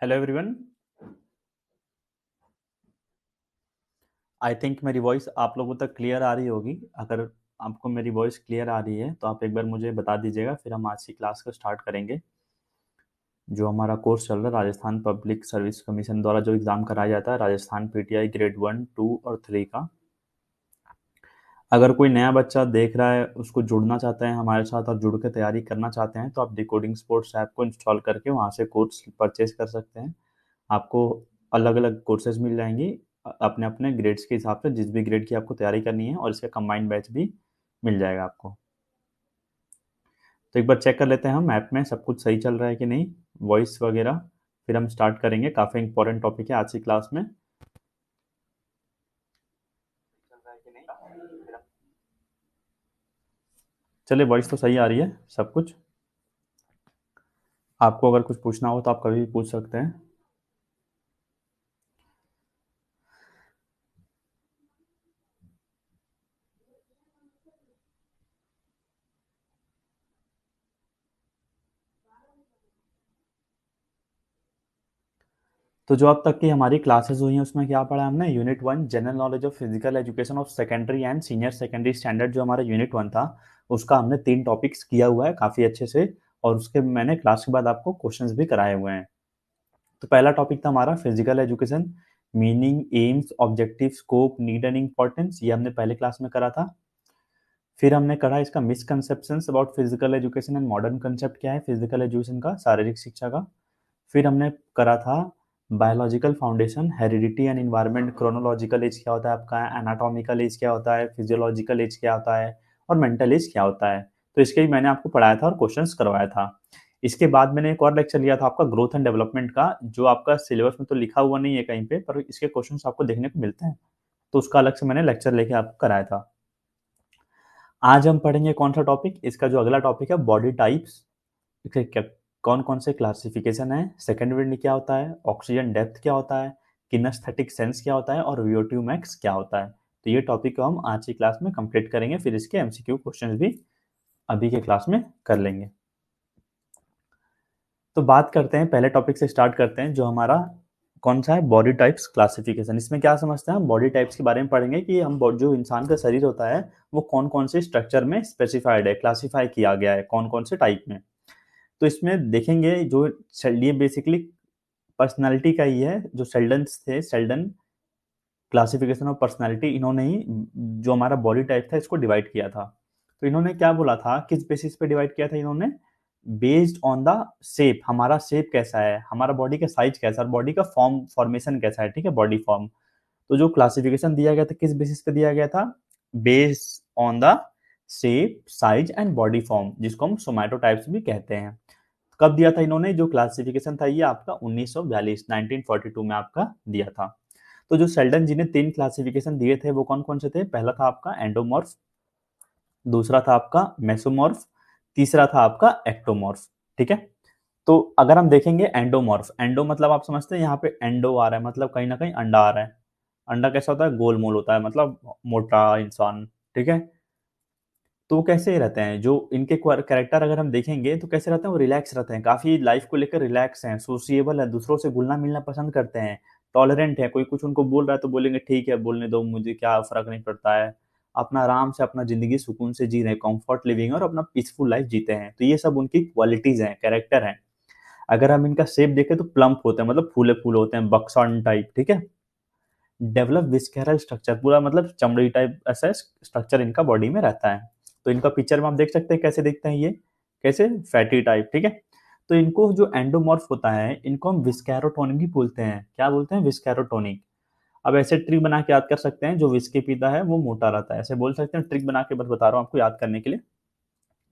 Hello everyone. I think मेरी voice आप लोगों तक क्लियर आ रही होगी। अगर आपको मेरी वॉइस क्लियर आ रही है तो आप एक बार मुझे बता दीजिएगा, फिर हम आज की क्लास को स्टार्ट करेंगे। जो हमारा कोर्स चल रहा है राजस्थान पब्लिक सर्विस कमीशन द्वारा जो एग्ज़ाम कराया जाता है, राजस्थान पीटीआई ग्रेड 1, 2 और 3 का। अगर कोई नया बच्चा देख रहा है, उसको जुड़ना चाहता है हमारे साथ और जुड़ के तैयारी करना चाहते हैं, तो आप डिकोडिंग स्पोर्ट्स ऐप को इंस्टॉल करके वहाँ से कोर्स परचेज कर सकते हैं। आपको अलग-अलग कोर्सेज़ मिल जाएँगी अपने-अपने ग्रेड्स के हिसाब से, जिस भी ग्रेड की आपको तैयारी करनी है, और इसका कंबाइंड बैच भी मिल जाएगा आपको। तो एक बार चेक कर लेते हैं हम ऐप में सब कुछ सही चल रहा है कि नहीं, वॉइस वगैरह, फिर हम स्टार्ट करेंगे। काफ़ी इंपॉर्टेंट टॉपिक है आज की क्लास में। चलिए, वॉइस तो सही आ रही है सब कुछ। आपको अगर कुछ पूछना हो तो आप कभी भी पूछ सकते हैं। तो जो अब तक की हमारी क्लासेस हुई हैं उसमें क्या पढ़ा हमने, unit 1 general knowledge of physical education of secondary and senior secondary standard, जो हमारा यूनिट 1 था, उसका हमने 3 टॉपिक्स किया हुआ है काफ़ी अच्छे से, और उसके मैंने क्लास के बाद आपको क्वेश्चंस भी कराए हुए हैं। तो पहला टॉपिक था हमारा physical education, meaning, AIIMS, objective, scope, need and importance, ये हमने पहले क्लास में करा था। फिर हमने करा इसका misconceptions about physical education and modern concept क्या है फिजिकल एजुकेशन का, शारीरिक शिक्षा का। फिर हमने करा था biological foundation, heredity and environment, chronological age क्या होता है आपका, एनाटॉमिकल एज क्या होता है, फिजियोलॉजिकल एज क्या होता है, और मेंटल एज क्या होता है। तो इसके भी मैंने आपको पढ़ाया था और क्वेश्चंस करवाया था। इसके बाद मैंने एक और लेक्चर लिया था आपका ग्रोथ एंड डेवलपमेंट का, जो आपका सिलेबस में तो लिखा हुआ नहीं है कहीं पे, पर इसके क्वेश्चंस आपको देखने को मिलते हैं, तो उसका अलग से मैंने लेक्चर लेके आपको कराया था। आज हम पढ़ेंगे कौन सा टॉपिक, इसका जो अगला टॉपिक है बॉडी टाइप्स, कौन कौन से क्लासिफिकेशन है, सेकेंड विंड क्या होता है, ऑक्सीजन डेप्थ क्या होता है, किनेस्थेटिक सेंस क्या होता है, और VO2 मैक्स क्या होता है। तो ये टॉपिक को हम आज की क्लास में कंप्लीट करेंगे, फिर इसके MCQ क्वेश्चंस भी अभी के क्लास में कर लेंगे। तो बात करते हैं, पहले टॉपिक से स्टार्ट करते हैं, जो हमारा कौन सा है, बॉडी टाइप्स क्लासिफिकेशन। इसमें क्या समझते हैं हम, बॉडी टाइप्स के बारे में पढ़ेंगे कि हम जो इंसान का शरीर होता है वो कौन कौन से स्ट्रक्चर में स्पेसिफाइड है, क्लासिफाई किया गया है कौन कौन से टाइप में। तो इसमें देखेंगे जो ये बेसिकली पर्सनालिटी का ही है, जो सेल्डन थे, सेल्डन क्लासिफिकेशन ऑफ पर्सनालिटी, इन्होंने ही जो हमारा बॉडी टाइप था इसको डिवाइड किया था। तो इन्होंने क्या बोला था, किस बेसिस पे डिवाइड किया था इन्होंने, बेस्ड ऑन द शेप, हमारा शेप कैसा है, हमारा बॉडी का साइज कैसा है, बॉडी का फॉर्मेशन कैसा है, ठीक है, बॉडी फॉर्म। तो जो क्लासिफिकेशन दिया गया था किस बेसिस पे दिया गया था, based on the shape, size and body form, जिसको हम सोमैटोटाइप्स भी कहते हैं। कब दिया था इन्होंने, जो क्लासिफिकेशन था ये आपका 1942 1942 में आपका दिया था। तो जो सेल्डन जी ने 3 क्लासिफिकेशन दिए थे वो कौन कौन से थे, पहला था आपका एंडोमॉर्फ, दूसरा था आपका मेसोमॉर्फ, तीसरा था आपका एक्टोमॉर्फ, ठीक है। तो अगर हम देखेंगे एंडोमॉर्फ, एंडो मतलब आप समझते हैं यहाँ पे एंडो आ रहा है, मतलब कहीं ना कहीं अंडा आ रहा है। अंडा कैसा होता है, गोल मोल होता है, मतलब मोटा इंसान, ठीक है। तो वो कैसे रहते हैं, जो इनके कैरेक्टर अगर हम देखेंगे तो कैसे रहते हैं, वो रिलैक्स रहते हैं, काफी लाइफ को लेकर रिलैक्स हैं, सोशिएबल है, दूसरों से घुलना मिलना पसंद करते हैं, टॉलरेंट है, कोई कुछ उनको बोल रहा है तो बोलेंगे ठीक है बोलने दो, मुझे क्या फर्क नहीं पड़ता है। अपना आराम से अपना जिंदगी सुकून से जी रहे हैं, कंफर्ट लिविंग और अपना पीसफुल लाइफ जीते हैं। तो ये सब उनकी क्वालिटीज हैं, कैरेक्टर हैं। अगर हम इनका शेप देखें तो प्लम्प होते हैं, मतलब फूले फूल होते हैं, बक्सान टाइप, ठीक है। डेवलप विस्केरल स्ट्रक्चर, पूरा मतलब चमड़ी टाइप ऐसा स्ट्रक्चर इनका बॉडी में रहता है। तो इनका पिक्चर में आप देख सकते हैं कैसे दिखते हैं ये, कैसे फैटी टाइप, ठीक है। तो इनको जो एंडोमॉर्फ होता है इनको हम विस्कैरोटोनिक भी बोलते हैं, क्या बोलते हैं, विस्कैरोटोनिक। अब ऐसे ट्रिक बना के याद कर सकते हैं, जो विस्की पीता है वो मोटा रहता है, ऐसे बोल सकते हैं, ट्रिक बना के बस बता रहा हूँ आपको याद करने के लिए,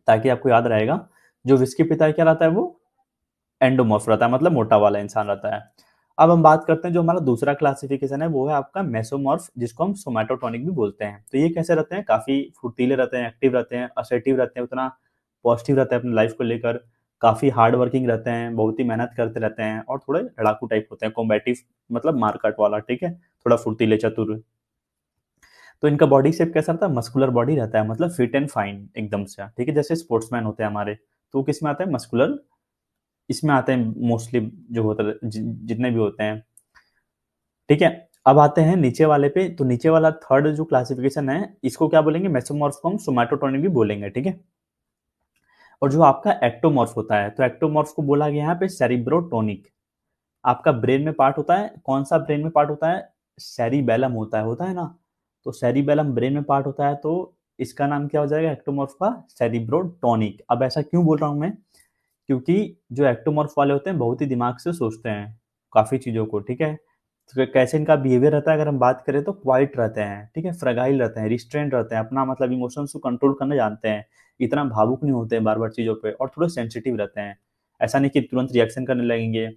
ताकि आपको याद रहेगा। जो विस्की पीता है क्या रहता है, वो एंडोमॉर्फ रहता है, मतलब मोटा वाला इंसान रहता है। अब हम बात करते हैं जो हमारा दूसरा क्लासिफिकेशन है वो है आपका मेसोमॉर्फ, जिसको हम सोमैटोटोनिक भी बोलते हैं। तो ये कैसे रहते हैं, काफी फुर्तीले रहते हैं, एक्टिव रहते हैं, असर्टिव रहते हैं, उतना पॉजिटिव रहते हैं अपनी लाइफ को लेकर, काफी हार्ड वर्किंग रहते हैं, बहुत ही मेहनत करते रहते हैं, और थोड़े लड़ाकू टाइप होते हैं, कॉम्बैटिव, मतलब मारकाट वाला, ठीक है, थोड़ा फुर्तीले चतुर। तो इनका बॉडी शेप कैसा रहता है, मस्कुलर बॉडी रहता है, मतलब फिट एंड फाइन एकदम से, ठीक है, जैसे स्पोर्ट्समैन होते हैं हमारे, तो किस में आता है, मस्कुलर इसमें आते हैं मोस्टली जो होता है जितने भी होते हैं। ठीक है, अब आते हैं नीचे वाले पे। तो नीचे वाला थर्ड जो क्लासिफिकेशन है इसको क्या बोलेंगे, मेसोमॉर्फ को हम सोमैटोटोनिक भी बोलेंगे। ठीक है, और जो आपका एक्टोमॉर्फ होता है, तो एक्टोमॉर्फ को बोला गया यहाँ पे सेरिब्रोटोनिक। आपका ब्रेन में पार्ट होता है, कौन सा ब्रेन में पार्ट होता है, सेरिबेलम होता है ना। तो सेरिबेलम ब्रेन में पार्ट होता है, तो इसका नाम क्या हो जाएगा एक्टोमॉर्फ का, सेरिब्रोटोनिक। अब ऐसा क्यों बोल रहा हूं मैं, क्योंकि जो एक्टोमॉर्फ वाले होते हैं बहुत ही दिमाग से सोचते हैं काफी चीजों को। ठीक है, तो कैसे इनका बिहेवियर रहता है अगर हम बात करें तो क्वाइट रहते हैं, ठीक है, फ्रगाइल रहते हैं, रिस्ट्रेंट रहते हैं, अपना मतलब इमोशंस को कंट्रोल करना जानते हैं, इतना भावुक नहीं होते हैं बार बार चीजों पे, और थोड़े सेंसिटिव रहते हैं। ऐसा नहीं कि तुरंत रिएक्शन करने लगेंगे।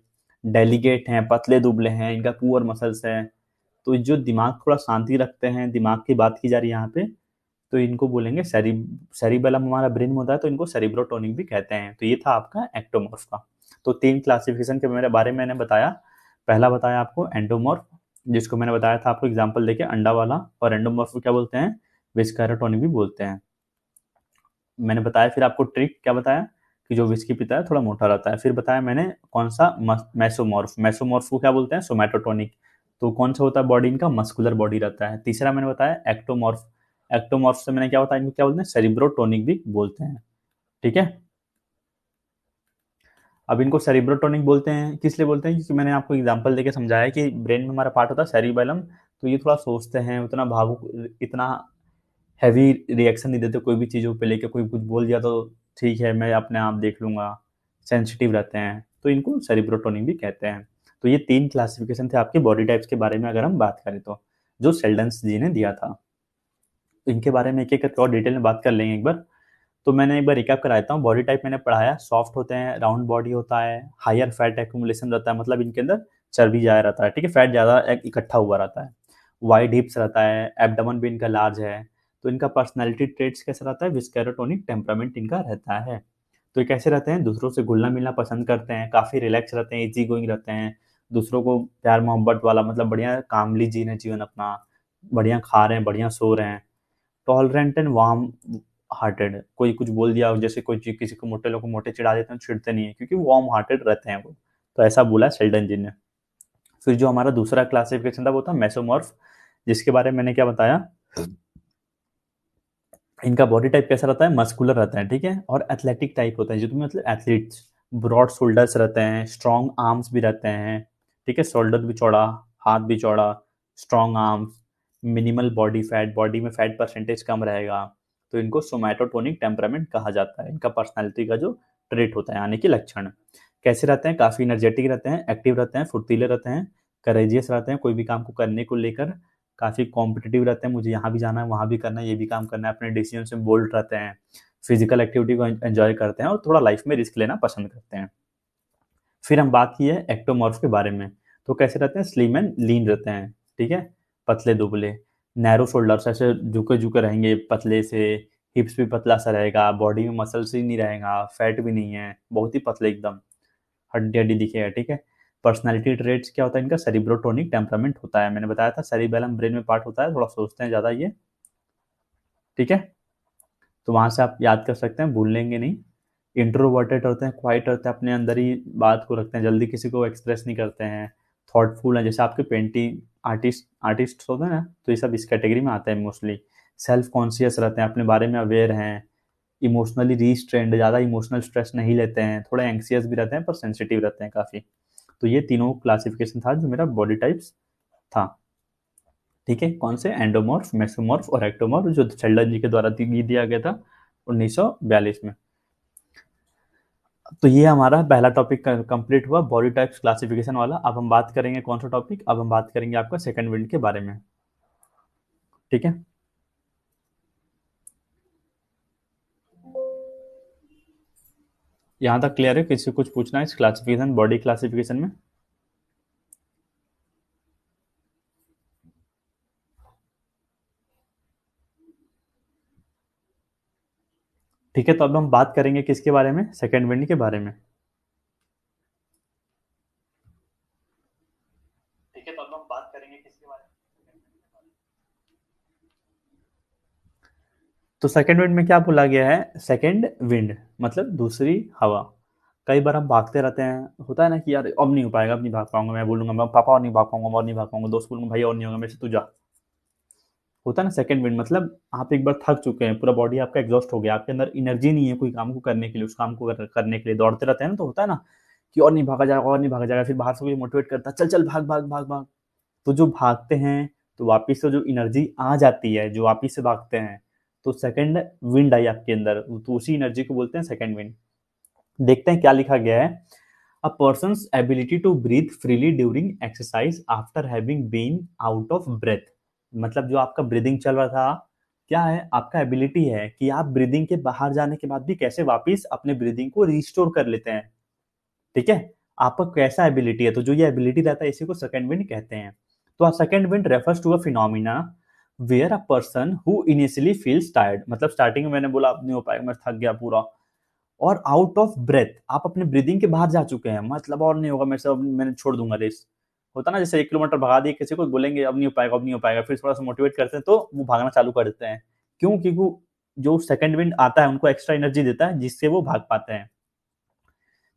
डेलीगेट हैं, पतले दुबले हैं, इनका पुअर मसल्स है। तो जो दिमाग थोड़ा शांति रखते हैं, दिमाग की बात की जा रही है यहाँ पे, तो इनको बोलेंगे सेरिबेलम हमारा ब्रेन में होता है, तो इनको सेरिब्रोटोनिक भी कहते हैं। तो ये था आपका एक्टोमॉर्फ का। तो तीन क्लासिफिकेशन के मेरे बारे में मैंने बताया। पहला बताया आपको एंडोमॉर्फ, जिसको मैंने बताया था आपको एग्जाम्पल देके अंडा वाला, और एंडोमॉर्फ को क्या बोलते हैं, विस्केराटोनिक भी बोलते हैं। मैंने बताया फिर आपको ट्रिक क्या बताया, कि जो विस्की पीता है थोड़ा मोटा रहता है। फिर बताया मैंने कौन सा, मेसोमॉर्फ, मेसोमॉर्फ को क्या बोलते हैं, सोमैटोटोनिक। तो कौन सा होता है बॉडी इनका, मस्कुलर बॉडी रहता है। तीसरा मैंने बताया एक्टोमॉर्फ, एक्टोमॉर्फ से मैंने क्या बताया, इनको क्या बोलते हैं, सेरिब्रोटोनिक भी बोलते हैं। ठीक है, अब इनको सेरिब्रोटोनिक बोलते हैं, किस लिए बोलते हैं, क्योंकि मैंने आपको एग्जांपल देके समझाया कि ब्रेन में हमारा पार्ट होता है सेरिबेलम, तो ये थोड़ा सोचते हैं, उतना भावुक, इतना हैवी रिएक्शन नहीं देते कोई भी चीज़ों पे लेके, कोई कुछ बोल दिया तो ठीक है मैं अपने आप देख लूंगा, सेंसिटिव रहते हैं, तो इनको सेरिब्रोटोनिक भी कहते हैं। तो ये तीन क्लासिफिकेशन थे आपके बॉडी टाइप्स के बारे में अगर हम बात करें तो, जो शेल्डन्स जी ने दिया था। तो इनके बारे में एक एक करके और डिटेल में बात कर लेंगे एक बार। तो मैंने एक बार रिकैप करा देता हूँ। बॉडी टाइप मैंने पढ़ाया, सॉफ्ट होते हैं, राउंड बॉडी होता है, हायर फैट एक्यूमुलेशन रहता है, मतलब इनके अंदर चर्बी ज्यादा रहता है, ठीक है, फैट ज्यादा इकट्ठा हुआ रहता है। वाइड हिप्स रहता है, एब्डोमेन भी इनका लार्ज है। तो इनका पर्सनैलिटी ट्रेट्स कैसा रहता है, विस्केरोटोनिक टेम्परामेंट इनका रहता है। तो ये कैसे रहते हैं, दूसरों से घुलना मिलना पसंद करते हैं, काफी रिलैक्स रहते हैं, इजी गोइंग रहते हैं, दूसरों को प्यार मोहब्बत वाला, मतलब बढ़िया कामली जी रहे हैं जीवन अपना, बढ़िया खा रहे हैं, बढ़िया सो रहे हैं। टॉलरेंट एंड वार्म हार्टेड, कोई कुछ बोल दिया जैसे कोई चीज, किसी को मोटे लोग को मोटे चिढ़ा देते हैं, चिढ़ते नहीं है, क्योंकि वार्म हार्टेड रहते हैं वो। तो ऐसा बोला शेल्डन जी ने। फिर जो हमारा दूसरा क्लासिफिकेशन था वो था मेसोमॉर्फ, जिसके बारे में मैंने क्या बताया, इनका बॉडी टाइप कैसा रहता है, मस्कुलर रहता है, ठीक है, और एथलेटिक टाइप होता है, जो तुम्हें मतलब एथलीट्स, ब्रॉड शोल्डर्स रहते हैं, स्ट्रॉन्ग आर्म्स भी रहते हैं, ठीक है, शोल्डर भी चौड़ा, हाथ भी चौड़ा, strong arms, minimal body fat, body में फैट परसेंटेज कम रहेगा। तो इनको सोमैटोटोनिक टेम्परामेंट कहा जाता है, इनका पर्सनैलिटी का जो ट्रेट होता है, यानी कि लक्षण। कैसे रहते हैं, काफी एनर्जेटिक रहते हैं, एक्टिव रहते हैं, फुर्तीले रहते हैं, करेजियस रहते हैं, कोई भी काम को करने को लेकर काफ़ी कॉम्पिटिटिव रहते हैं, मुझे यहाँ भी जाना है, वहाँ भी करना है, ये भी काम करना है, अपने डिसीजन से बोल्ड रहते हैं, फिजिकल एक्टिविटी को एंजॉय करते हैं, और थोड़ा लाइफ में रिस्क लेना पसंद करते हैं। फिर हम बात की है एक्टोमॉर्फ के बारे में। तो कैसे रहते हैं, स्लिम एंड लीन रहते हैं, ठीक है, पतले दुबले, नैरो शोल्डर्स, ऐसे झुके झुके रहेंगे पतले से, हिप्स भी पतला सा रहेगा, बॉडी में मसल्स ही नहीं रहेगा, फैट भी नहीं है, बहुत ही पतले एकदम, हड्डी हड्डी दिखेगा, ठीक है। पर्सनालिटी ट्रेट्स क्या होता है इनका, सेरिब्रोटोनिक टेम्परामेंट होता है, मैंने बताया था सेरिबेलम ब्रेन में पार्ट होता है, थोड़ा सोचते हैं ज्यादा ये, ठीक है। तो वहां से आप याद कर सकते हैं, भूल लेंगे नहीं। इंट्रोवर्टेड होते हैं, क्वाइट होते हैं, अपने अंदर ही बात को रखते हैं, जल्दी किसी को एक्सप्रेस नहीं करते हैं, थॉटफुल है, जैसे आपके पेंटिंग आर्टिस्ट होते हैं ना, तो ये सब इस कैटेगरी में आते हैं मोस्टली। सेल्फ कॉन्शियस रहते हैं, अपने बारे में अवेयर हैं, इमोशनली रीस्ट्रेंड, ज़्यादा इमोशनल स्ट्रेस नहीं लेते हैं, थोड़े एंक्सियस भी रहते हैं, पर सेंसिटिव रहते हैं काफ़ी। तो ये तीनों क्लासिफिकेशन था जो मेरा बॉडी टाइप्स था, ठीक है, कौन से, एंडोमॉर्फ, मेसोमॉर्फ और एक्टोमॉर्फ, जो शेल्डन जी के द्वारा दिया गया था 1942 में। तो ये हमारा पहला टॉपिक कंप्लीट हुआ, बॉडी टाइप्स क्लासिफिकेशन वाला। अब हम बात करेंगे कौन सा टॉपिक, अब हम बात करेंगे आपका सेकंड विंड के बारे में, ठीक है। यहाँ तक क्लियर है, किसी को कुछ पूछना है इस क्लासिफिकेशन, बॉडी क्लासिफिकेशन में? ठीक है, तो अब हम बात करेंगे किसके बारे में, सेकंड विंड के बारे में। ठीक है, तो अब हम बात करेंगे किसके बारे में, तो सेकंड विंड में क्या बोला गया है, सेकंड विंड मतलब दूसरी हवा। कई बार हम भागते रहते हैं, होता है ना कि यार अब नहीं हो पाएगा, अब नहीं भाग पाऊंगा, मैं बोलूंगा मैं पापा और नहीं भाग पाऊंगा, और नहीं भाग पाऊंगा, दोस्त बोलूंगा भाई और नहीं होगा मेरे से, तू जा। होता है ना सेकंड विंड, मतलब आप एक बार थक चुके हैं, पूरा बॉडी आपका एग्जॉस्ट हो गया, आपके अंदर एनर्जी नहीं है कोई काम को करने के लिए, उस काम को करने के लिए दौड़ते रहते हैं ना, तो होता है ना कि और नहीं भागा जाएगा, और नहीं भागा जाएगा, फिर बाहर से कोई मोटिवेट करता है, चल चल भाग भाग भाग भाग। तो जो भागते हैं तो वापिस से जो एनर्जी आ जाती है, जो वापिस से भागते हैं, तो सेकंड विंड आई आपके अंदर, तो उसी एनर्जी को बोलते हैं सेकंड विंड। देखते हैं क्या लिखा गया है। A person's ability to breathe freely during exercise after having been out of breath. मतलब जो आपका ब्रीदिंग चल रहा था, क्या है आपका एबिलिटी है कि आप ब्रीदिंग के बाहर जाने के बाद भी कैसे वापिस अपने ब्रीदिंग को रिस्टोर कर लेते हैं। ठीक है, आपका कैसा एबिलिटी है, तो जो ये एबिलिटी रहता है इसी को सेकंड विंड कहते हैं। तो second wind refers to a phenomena where a person who initially feels tired, मतलब स्टार्टिंग में मैंने बोला अब नहीं हो पाएगा, मैं थक गया पूरा, और आउट ऑफ ब्रेथ, आप अपने ब्रीदिंग के बाहर जा चुके हैं, मतलब और नहीं होगा मेरे से, अब मैंने छोड़ दूंगा रेस। होता ना जैसे 1 किलोमीटर भगा दिए किसी को, बोलेंगे अब नहीं हो पाएगा, अब नहीं हो पाएगा, फिर थोड़ा सा मोटिवेट करते हैं तो वो भागना चालू कर देते हैं। क्यों? क्योंकि जो सेकंड विंड आता है उनको एक्स्ट्रा एनर्जी देता है जिससे वो भाग पाते हैं।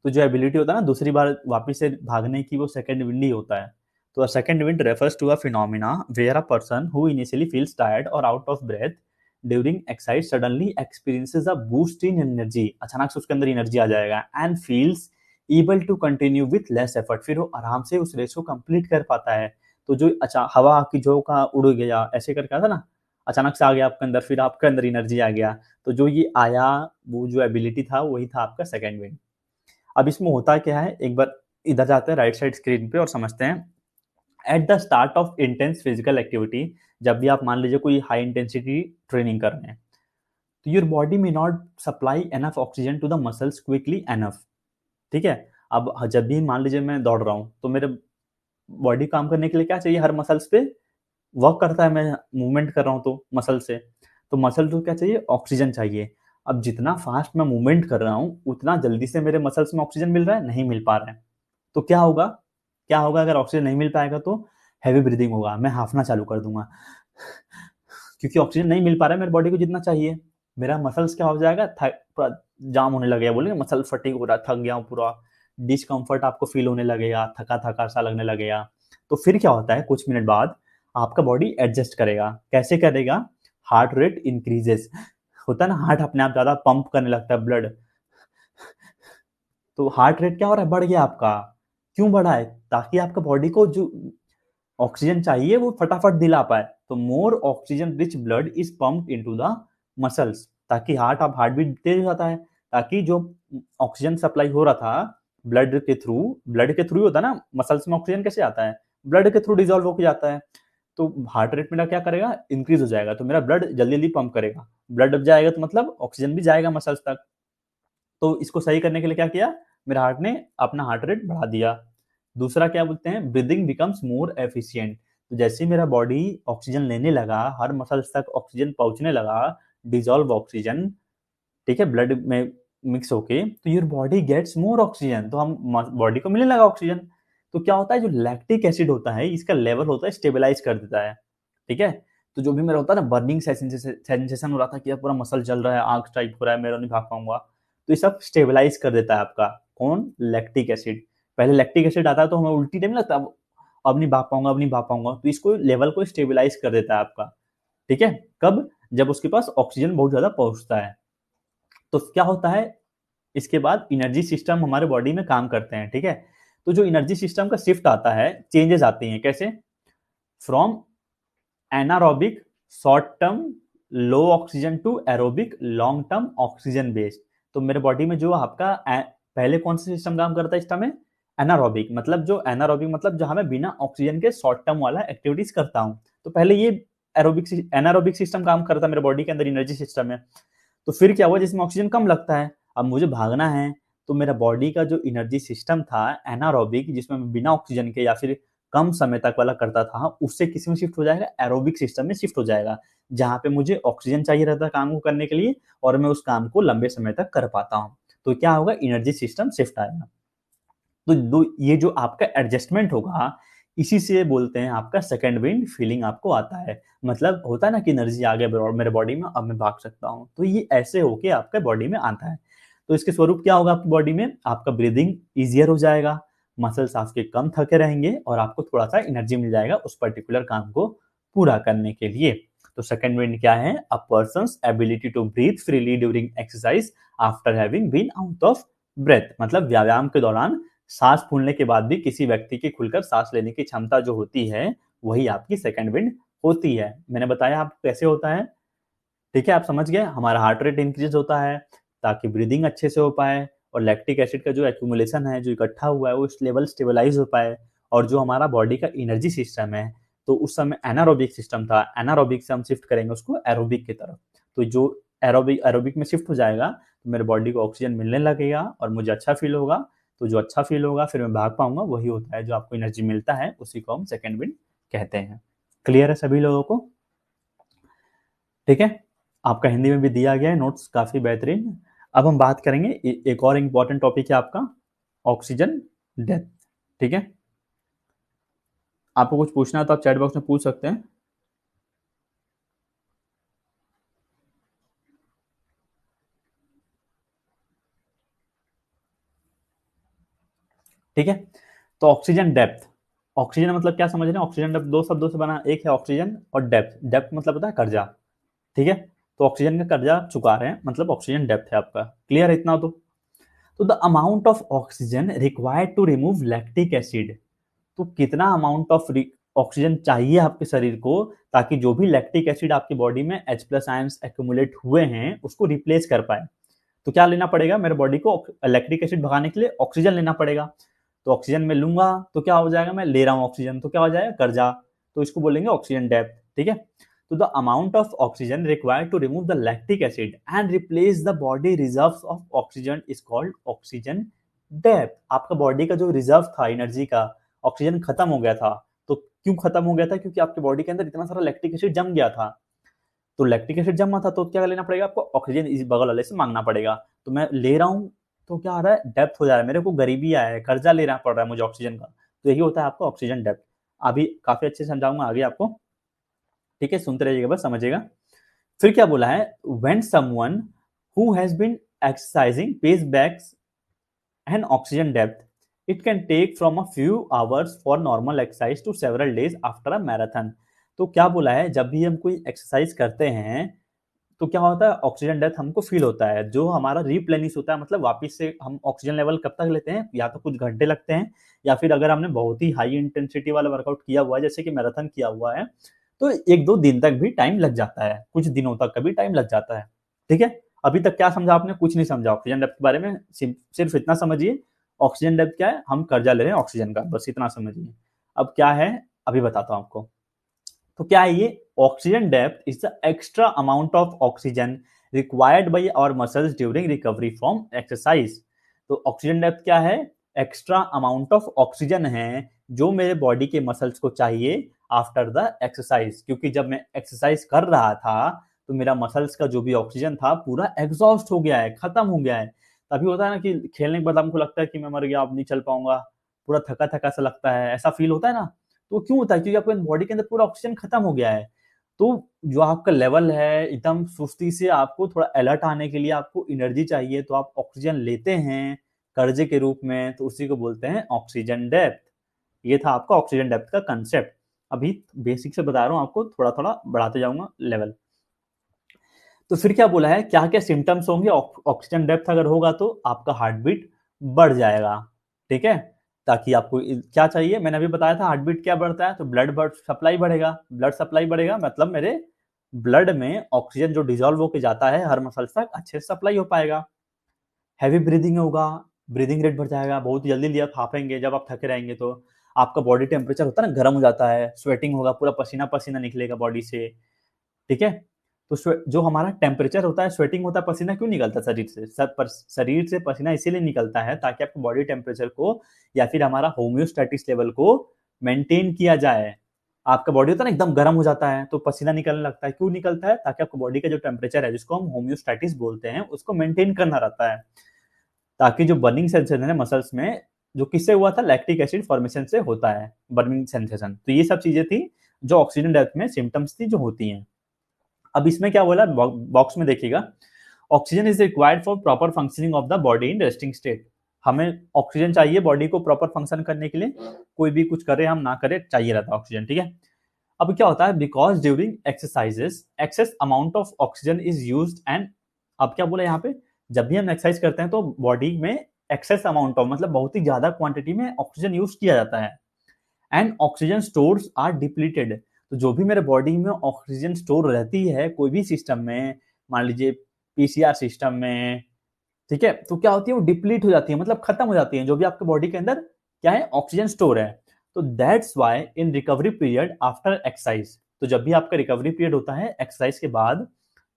तो जो एबिलिटी होता है ना दूसरी बार वापस से भागने की, वो सेकंड विंड ही होता है। तो second wind refers to a phenomena where a person who initially feels tired और out of breath during exercise suddenly experiences a boost in energy, अचानक से उसके अंदर एनर्जी आ जाएगा, and feels able to continue with less effort, फिर वो आराम से उस रेस को कंप्लीट कर पाता है। तो जो अच्छा हवा की झोंका उड़ गया ऐसे करके आता ना, अचानक से आ गया आपके अंदर, फिर आपके अंदर एनर्जी आ गया, तो जो ये आया वो जो एबिलिटी था वही था आपका सेकंड विंड। अब इसमें होता क्या है, एक बार इधर जाते हैं राइट साइड स्क्रीन पे और समझते हैं। At the start of intense physical activity, जब भी आप मान लीजिए कोई हाई इंटेंसिटी ट्रेनिंग कर रहे हैं, तो योर बॉडी में not supply enough oxygen to the muscles quickly enough. ठीक है, अब जब भी मान लीजिए मैं दौड़ रहा हूँ तो मेरे बॉडी काम करने के लिए क्या चाहिए, हर मसल्स पे वर्क करता है, मैं मूवमेंट कर रहा हूँ तो मसल से, तो मसल को क्या चाहिए, ऑक्सीजन चाहिए। अब जितना फास्ट मैं मूवमेंट कर रहा हूँ उतना जल्दी से मेरे मसल्स में ऑक्सीजन मिल रहा है, नहीं मिल पा रहा है। तो क्या होगा, क्या होगा अगर ऑक्सीजन नहीं मिल पाएगा, तो हैवी ब्रीदिंग होगा, मैं हाफना चालू कर दूंगा, क्योंकि ऑक्सीजन नहीं मिल पा रहा है मेरे बॉडी को जितना चाहिए। मेरा मसल्स क्या हो जाएगा, पूरा जाम होने लगेगा, बोलेंगे मसल फटीग हो रहा, थक गया हूँ पूरा, डिस्कम्फर्ट आपको फील होने लगेगा, थका थका सा लगने लगेगा। तो फिर क्या होता है, कुछ मिनट बाद आपका बॉडी एडजस्ट करेगा, कैसे करेगा, हार्ट रेट इंक्रीजेस, होता है ना हार्ट अपने आप ज्यादा पंप करने लगता है ब्लड, तो हार्ट रेट क्या हो रहा है, बढ़ गया आपका। क्यों बढ़ा है, ताकि आपका बॉडी को जो ऑक्सीजन चाहिए वो फटाफट दिला पाए, तो मोर oxygen rich blood is pumped into the muscles, ताकि हार्ट बीट तेज हो जाता है, ताकि जो ऑक्सीजन सप्लाई हो रहा था ब्लड के थ्रू होता है ना, मसल्स में ऑक्सीजन कैसे आता है, ब्लड के थ्रू डिजोल्व होकर जाता है, तो हार्ट रेट मेरा क्या करेगा, इंक्रीज हो जाएगा, तो मेरा ब्लड जल्दी जल्दी पंप करेगा, ब्लड अब जाएगा तो मतलब ऑक्सीजन भी जाएगा मसल्स तक। तो इसको सही करने के लिए क्या किया, मेरे हार्ट ने अपना हार्ट रेट बढ़ा दिया। दूसरा क्या बोलते हैं, ब्रीदिंग बिकम्स मोर एफिशिएंट, तो जैसे मेरा बॉडी ऑक्सीजन लेने लगा, हर मसल्स तक ऑक्सीजन पहुंचने लगा, डिजॉल्व ऑक्सीजन, ठीक है, ब्लड में मिक्स होके, तो your body gets more oxygen, तो हम बॉडी को मिलने लगा ऑक्सीजन। तो क्या होता है, जो लैक्टिक एसिड होता है इसका लेवल होता है स्टेबलाइज कर देता है। ठीक है, तो जो भी मेरा होता है ना बर्निंग सेंसेशन हो रहा था कि पूरा मसल जल रहा है, आग टाइप हो रहा है, मेरा नहीं भाग पाऊंगा, तो ये सब स्टेबलाइज कर देता है आपका, कौन, लैक्टिक एसिड। पहले लैक्टिक एसिड आता है तो हमें उल्टी टाइम लगता है, अब नहीं भाग पाऊंगा, अब नहीं भाग पाऊंगा, तो इसको लेवल को स्टेबलाइज कर देता है आपका। ठीक है, कब, जब उसके पास ऑक्सीजन बहुत ज्यादा पहुंचता है। तो क्या होता है, इसके बाद एनर्जी सिस्टम हमारे बॉडी में काम करते हैं। ठीक है, तो जो एनर्जी सिस्टम का शिफ्ट आता है, चेंजेस आती हैं, कैसे, from anaerobic short term low oxygen to aerobic long term oxygen based. तो मेरे बॉडी में जो आपका पहले कौन सा सिस्टम काम करता है इस टाइम में, एनारोबिक, मतलब जो एनारोबिक मतलब जहां मैं बिना ऑक्सीजन के शॉर्ट टर्म वाला एक्टिविटीज करता हूं, तो पहले ये एनारोबिक सिस्टम काम करता है मेरे बॉडी के अंदर, एनर्जी सिस्टम है। तो फिर क्या हुआ, जिसमें ऑक्सीजन कम लगता है, अब मुझे भागना है, तो मेरा बॉडी का जो एनर्जी सिस्टम था एनारोबिक, जिसमें मैं बिना ऑक्सीजन के या फिर कम समय तक वाला करता था, उससे किस में शिफ्ट हो जाएगा, एरोबिक सिस्टम में शिफ्ट हो जाएगा, जहां पे मुझे ऑक्सीजन चाहिए रहता है काम को करने के लिए, और मैं उस काम को लंबे समय तक कर पाता हूँ। तो क्या होगा, एनर्जी सिस्टम शिफ्ट आएगा। तो ये जो आपका एडजस्टमेंट होगा, इसी से बोलते हैं आपका सेकंड विंड फीलिंग आपको आता है, मतलब होता है ना कि एनर्जी आ गया मेरे बॉडी में, अब मैं भाग सकता हूँ, तो ये ऐसे होके आपके बॉडी में आता है। तो इसके स्वरूप क्या होगा आपकी बॉडी में, आपका ब्रीदिंग ईजियर हो जाएगा, मसल्स आपके कम थके रहेंगे और आपको थोड़ा सा एनर्जी मिल जाएगा उस पर्टिकुलर काम को पूरा करने के लिए। तो सेकंड विंड क्या है, a person's ability to breathe freely during exercise after having been out of breath, मतलब व्यायाम के दौरान सांस फूलने के बाद भी किसी व्यक्ति की खुलकर सांस लेने की क्षमता जो होती है वही आपकी सेकंड विंड होती है। मैंने बताया आपको कैसे होता है, ठीक है, आप समझ गए। हमारा हार्ट रेट इंक्रीज होता है ताकि ब्रीदिंग अच्छे से हो पाए और लैक्टिक एसिड का जो एक्यूमुलेशन है, जो इकट्ठा हुआ है, वो उस लेवल स्टेबलाइज हो पाए, और जो हमारा बॉडी का एनर्जी सिस्टम है, तो उस समय एनारोबिक सिस्टम था, एनारोबिक से हम शिफ्ट करेंगे उसको एरोबिक की तरफ। तो जो एरोबिक एरोबिक में शिफ्ट हो जाएगा तो मेरे बॉडी को ऑक्सीजन मिलने लगेगा और मुझे अच्छा फील होगा। तो जो अच्छा फील होगा फिर मैं भाग पाऊंगा, वही होता है जो आपको एनर्जी मिलता है, उसी को हम सेकेंड विंड कहते हैं। क्लियर है सभी लोगों को? ठीक है, आपका हिंदी में भी दिया गया है नोट्स, काफी बेहतरीन। अब हम बात करेंगे एक और इंपॉर्टेंट टॉपिक है आपका ऑक्सीजन डेप्थ। ठीक है, आपको कुछ पूछना है तो आप चैट बॉक्स में पूछ सकते हैं। ठीक है, तो ऑक्सीजन डेप्थ, ऑक्सीजन मतलब क्या समझ रहे हैं, ऑक्सीजन डेप्थ दो शब्दों से बना, एक है ऑक्सीजन और डेप्थ। डेप्थ मतलब होता है कर्जा, ठीक है, तो ऑक्सीजन का कर्जा चुका रहे हैं, मतलब ऑक्सीजन डेप्थ है आपका। क्लियर है इतना? तो the amount of oxygen required to remove lactic acid, तो कितना अमाउंट ऑफ ऑक्सीजन चाहिए आपके शरीर को ताकि जो भी लैक्टिक एसिड आपकी बॉडी में H प्लस आयंस एक्यूमुलेट हुए हैं उसको रिप्लेस कर पाए। तो क्या लेना पड़ेगा, मेरे बॉडी को लैक्टिक एसिड भगाने के लिए ऑक्सीजन लेना पड़ेगा। तो ऑक्सीजन मैं लूंगा तो क्या हो जाएगा, मैं ले रहा हूँ ऑक्सीजन, तो क्या हो जाएगा, कर्जा। तो इसको बोलेंगे ऑक्सीजन डेप्थ। ठीक है, तो the amount of oxygen required to remove the lactic acid and replace the body reserve of oxygen is called oxygen depth. आपका बॉडी का जो रिजर्व था एनर्जी का, ऑक्सीजन खत्म हो गया था। तो क्यों खत्म हो गया था, क्योंकि आपके बॉडी के अंदर इतना सारा लैक्टिक एसिड जम गया था। तो लैक्टिक एसिड जमा था तो क्या लेना पड़ेगा आपको, ऑक्सीजन इस बगल वाले से मांगना पड़ेगा। तो मैं ले रहा हूँ तो क्या आ रहा है, डेप्थ हो जा रहा है, मेरे को गरीबी आया है, कर्जा लेना पड़ रहा है मुझे ऑक्सीजन का। तो यही होता है आपको ऑक्सीजन डेप्थ। अभी काफी अच्छे से समझाऊंगा आगे आपको, ठीक है, सुनते रहिएगा बस, समझिएगा। फिर क्या बोला है, when someone who has been exercising pace backs and oxygen depth it can take from a few hours for normal exercise to several days after a marathon। तो क्या बोला है, जब भी हम कोई एक्सरसाइज करते हैं तो क्या होता है, ऑक्सीजन डेप्थ हमको फील होता है, जो हमारा रिप्लेनिश होता है, मतलब वापस से हम ऑक्सीजन लेवल कब तक लेते हैं, या तो कुछ घंटे लगते हैं, या फिर अगर हमने बहुत ही हाई इंटेंसिटी वाला वर्कआउट किया हुआ है जैसे कि मैराथन किया हुआ है तो एक दो दिन तक भी टाइम लग जाता है, कुछ दिनों तक का भी टाइम लग जाता है। ठीक है, अभी तक क्या समझा आपने, कुछ नहीं समझा ऑक्सीजन डेप्थ के बारे में, सिर्फ इतना समझिए ऑक्सीजन डेप्थ क्या है, हम कर्जा ले रहे हैं ऑक्सीजन का, बस इतना समझिए। अब क्या है अभी बताता हूं आपको। तो क्या है ये, oxygen depth is the extra amount of oxygen required by our muscles during recovery from exercise. तो ऑक्सीजन डेप्थ क्या है, एक्स्ट्रा अमाउंट ऑफ ऑक्सीजन है जो मेरे बॉडी के मसल्स को चाहिए आफ्टर द एक्सरसाइज, क्योंकि जब मैं एक्सरसाइज कर रहा था तो मेरा मसल्स का जो भी ऑक्सीजन था पूरा एग्जॉस्ट हो गया है, खत्म हो गया है। तभी होता है ना कि खेलने के बाद हमको लगता है कि मैं मर गया, अब नहीं चल पाऊंगा, पूरा थका थका सा लगता है, ऐसा फील होता है ना। तो क्यों होता है, क्योंकि आपके बॉडी के अंदर पूरा ऑक्सीजन खत्म हो गया है। तो जो आपका लेवल है एकदम सुस्ती से, आपको थोड़ा अलर्ट आने के लिए आपको एनर्जी चाहिए, तो आप ऑक्सीजन लेते हैं कर्जे के रूप में, तो उसी को बोलते हैं ऑक्सीजन डेप्थ। ये था आपका ऑक्सीजन डेप्थ का कंसेप्ट। अभी बेसिक से बता रहा हूँ आपको, थोड़ा थोड़ा बढ़ाते जाऊंगा लेवल। तो फिर क्या बोला है, क्या क्या सिम्टम्स होंगे ऑक्सीजन डेप्थ अगर होगा तो आपका हार्ट बीट बढ़ जाएगा। ठीक है, ताकि आपको क्या चाहिए, मैंने अभी बताया था हार्ट बीट क्या बढ़ता है, तो ब्लड सप्लाई बढ़ेगा, ब्लड सप्लाई बढ़ेगा मतलब मेरे ब्लड में ऑक्सीजन जो डिजोल्व होकर जाता है हर मसल्स तक अच्छे से सप्लाई हो पाएगा। हैवी ब्रीदिंग होगा, ब्रीदिंग रेट बढ़ जाएगा, बहुत जल्दी लिया हाफेंगे जब आप थके रहेंगे तो। आपका बॉडी टेम्परेचर होता है ना, गर्म हो जाता है, स्वेटिंग होगा, पूरा पसीना पसीना निकलेगा बॉडी से। ठीक है, तो जो हमारा टेम्परेचर होता है, स्वेटिंग होता है, पसीना क्यों निकलता है शरीर से, शरीर से पसीना इसीलिए निकलता है ताकि आपके बॉडी टेम्परेचर को या फिर हमारा होम्योस्टैटिस लेवल को मेंटेन किया जाए। आपका बॉडी होता है ना एकदम गर्म हो जाता है तो पसीना निकलने लगता है, क्यों निकलता है, ताकि आपको बॉडी का जो टेम्परेचर है जिसको हम होम्योस्टैटिस बोलते हैं उसको मेंटेन करना रहता है, ताकि जो बर्निंग सेंसेशन है मसल्स में, जो किससे हुआ था, लैक्टिक एसिड फॉर्मेशन से होता है बर्निंग सेंसेशन। तो ये सब चीजें थी जो ऑक्सीजन डेप्थ में सिम्टम्स थी जो होती हैं। अब इसमें क्या बोला बॉक्स में देखिएगा, oxygen is required for proper functioning of the body in resting state. हमें ऑक्सीजन चाहिए बॉडी को प्रॉपर फंक्शन करने के लिए, कोई भी कुछ करे हम ना करे चाहिए रहता है ऑक्सीजन, ठीक है। अब क्या होता है, because during exercises excess amount of oxygen is used and, अब क्या बोला यहाँ पे, जब भी हम एक्सरसाइज करते हैं तो बॉडी में एक्सेस अमाउंट ऑफ मतलब बहुत ही ज्यादा क्वांटिटी में ऑक्सीजन यूज किया जाता है, and oxygen stores are depleted. तो जो भी मेरे बॉडी में ऑक्सीजन स्टोर रहती है कोई भी सिस्टम में, मान लीजिए पीसीआर सिस्टम में, ठीक है, तो क्या होती है वो डिप्लीट हो जाती है, मतलब खत्म हो जाती है जो भी आपके बॉडी के अंदर क्या है ऑक्सीजन स्टोर है। तो that's why in recovery period after exercise, तो जब भी आपका रिकवरी पीरियड होता है एक्सरसाइज के बाद,